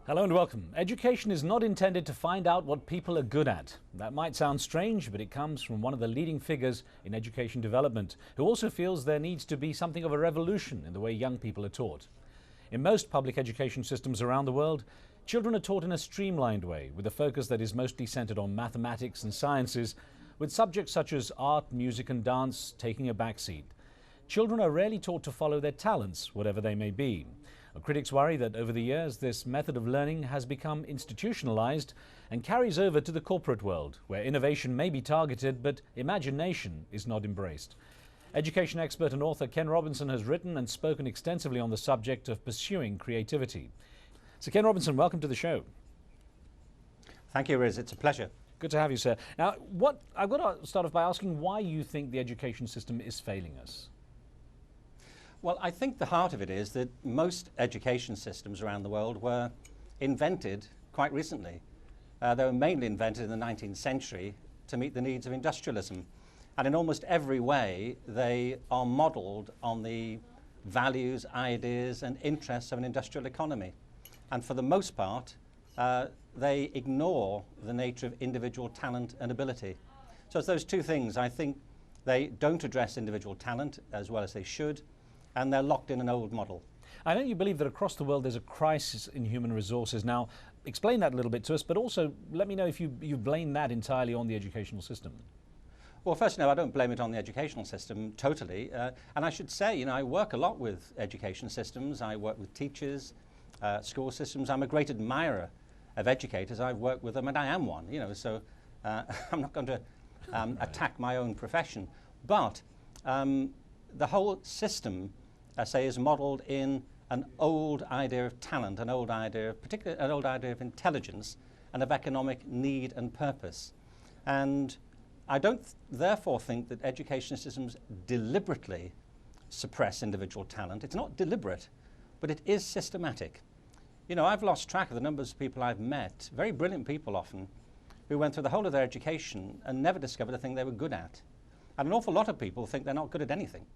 Hello and welcome. Education is not intended to find out what people are good at. That might sound strange, but it comes from one of the leading figures in education development, who also feels there needs to be something of a revolution in the way young people are taught. In most public education systems around the world, children are taught in a streamlined way, with a focus that is mostly centered on mathematics and sciences, with subjects such as art, music and dance taking a backseat. Children are rarely taught to follow their talents, whatever they may be. Critics worry that over the years, this method of learning has become institutionalized and carries over to the corporate world, where innovation may be targeted, but imagination is not embraced. Education expert and author Ken Robinson has written and spoken extensively on the subject of pursuing creativity. So Ken Robinson, welcome to the show. Thank you, Riz. It's a pleasure. Good to have you, sir. Now, I've got to start off by asking why you think the education system is failing us. Well, I think the heart of it is that most education systems around the world were invented quite recently. They were mainly invented in the 19th century to meet the needs of industrialism. And in almost every way, they are modeled on the values, ideas, and interests of an industrial economy. And for the most part, they ignore the nature of individual talent and ability. So it's those two things. I think they don't address individual talent as well as they should, and they're locked in an old model. I know you believe that across the world there's a crisis in human resources. Now, explain that a little bit to us, but also let me know if you blame that entirely on the educational system. Well, first, no, I don't blame it on the educational system totally. And I should say, I work a lot with education systems. I work with teachers, school systems. I'm a great admirer of educators. I've worked with them, and I am one, so I'm not going to attack my own profession. But the whole system, say, is modeled in an old idea of talent, an old idea of intelligence, and of economic need and purpose. And I don't therefore think that education systems deliberately suppress individual talent. It's not deliberate, but it is systematic. I've lost track of the numbers of people I've met, very brilliant people often, who went through the whole of their education and never discovered a thing they were good at. And an awful lot of people think they're not good at anything.